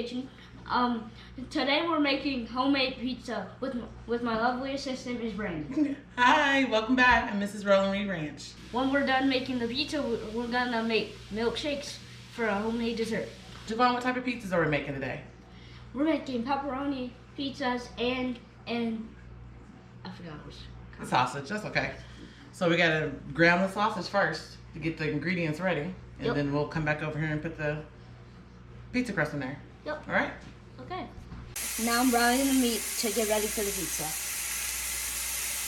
kitchen. Today we're making homemade pizza with my lovely assistant, Ms. Brandi. Hi, welcome back. I'm Mrs. Roland Reed Ranch. When we're done making the pizza, we're gonna make milkshakes for a homemade dessert. Javon, what type of pizzas are we making today? We're making pepperoni pizzas and I forgot which. Sausage, that's okay. So we gotta ground the sausage first to get the ingredients ready. And then we'll come back over here and put the pizza crust in there. Yep. All right? Okay. Now I'm browning the meat to get ready for the pizza.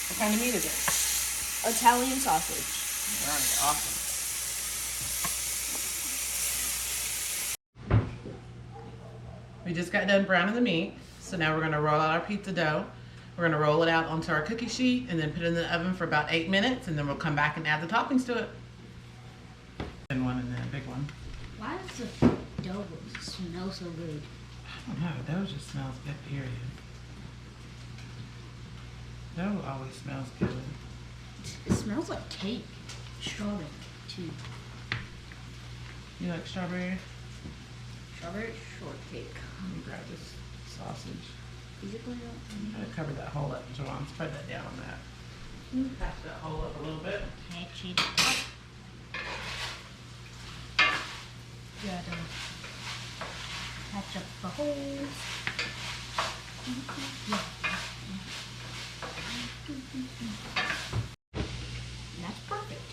What kind of meat is it? Italian sausage. All right, awesome. We just got done browning the meat. So now we're gonna roll out our pizza dough. We're gonna roll it out onto our cookie sheet and then put it in the oven for about 8 minutes, and then we'll come back and add the toppings to it. And one and then a big one. Why does the dough smell so good? I don't know, dough just smells good, period. Dough always smells good. It smells like cake. Strawberry, too. You like strawberry? Strawberry shortcake. Let me grab this sausage. Is it going up? Gotta cover that hole up, Joanne. Spread that down on that. Patch that hole up a little bit. Patch it up. Gotta patch up the holes. That's perfect.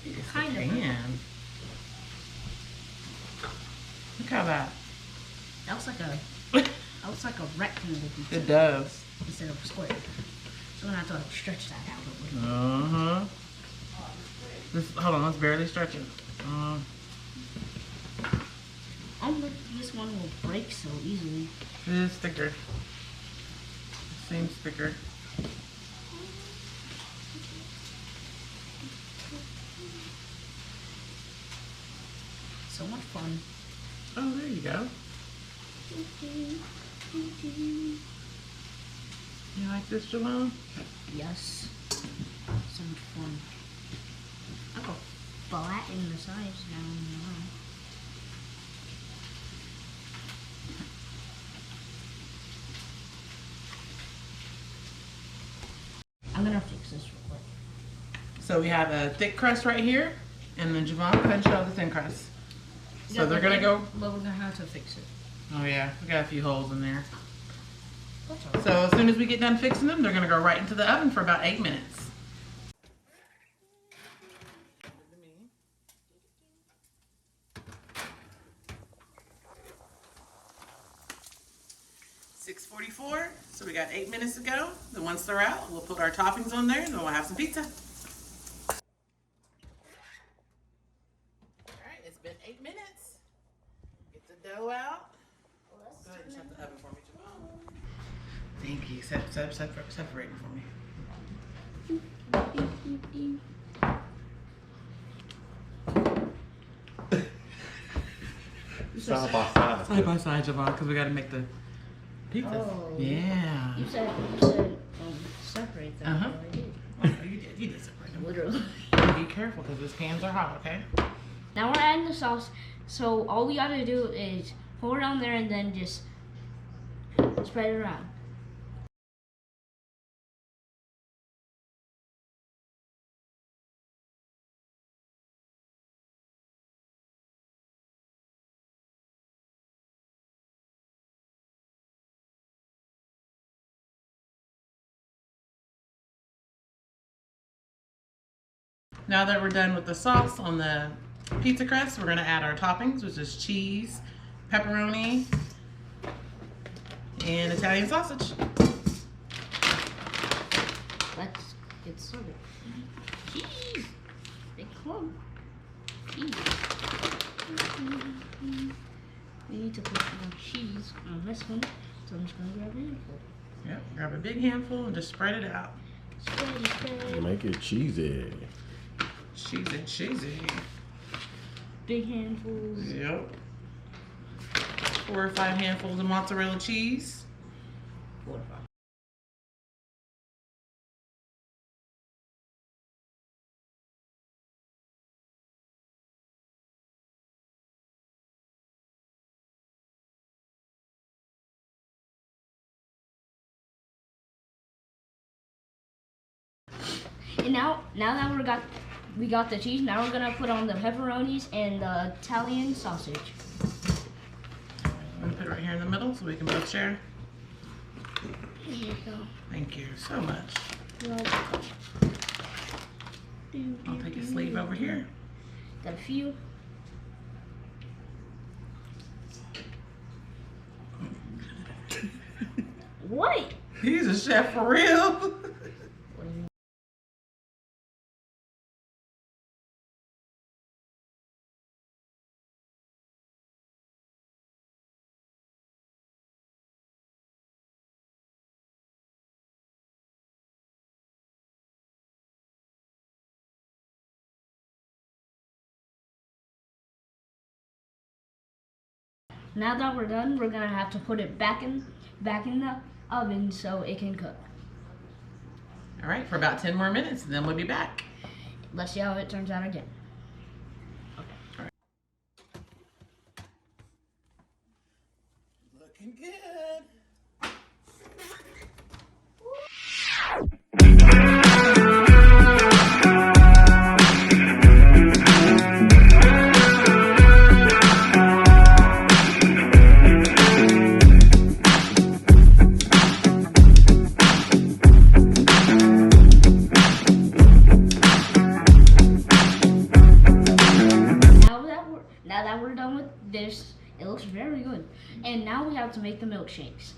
Yes, Kind of. can. Look how that. That looks like a rectangle pizza. It does. Instead of a square. So I'm gonna have to stretch that out a little. Uh-huh. Hold on, let's barely stretch it. I don't think this one will break so easily. It is thicker. It seems thicker. So much fun. Oh, there you go. You like this, Javon? Yes. So much fun. I go flatten the sides down. I'm gonna fix this real quick. So we have a thick crust right here, and then Javon, go ahead and show the thin crust. So they're gonna go. But we're gonna have to fix it. Oh yeah, we got a few holes in there. That's all right. So as soon as we get done fixing them, they're gonna go right into the oven for about 8 minutes. 6:44. So we got 8 minutes to go. Then once they're out, we'll put our toppings on there, and then we'll have some pizza. All right, it's been 8 minutes. Get the dough out. Go ahead and shut the oven for me, Javon. Thank you. Separate them for me. Side by side. Side by side, Javon, because we got to make the pizza. Oh. Yeah. You said separate them. Uh-huh. I did. Oh, you did separate them. Literally. Be careful because those pans are hot, okay? Now we're adding the sauce. So all we gotta do is pour it on there and then just spread it around. Now that we're done with the sauce on the pizza crust, we're going to add our toppings, which is cheese, pepperoni, and Italian sausage. Let's get started. Cheese! Big clump. Cheese. We need to put more cheese on this one, so I'm just gonna grab a handful. Yep, grab a big handful and just spread it out. Spread. Make it cheesy. Cheesy. Big handfuls. Yep. 4 or 5 handfuls of mozzarella cheese. 4 or 5. And now that we got the cheese, now we're gonna put on the pepperonis and the Italian sausage. I'm gonna put it right here in the middle so we can both share. Here you go. Thank you so much. You're I'll take a sleeve over here. Got a few. What? He's a chef for real. Now that we're done, we're gonna have to put it back in the oven so it can cook. All right, for about 10 more minutes, and then we'll be back. Let's see how it turns out again. Looking good. Now that we're done with this, it looks very good. And now we have to make the milkshakes.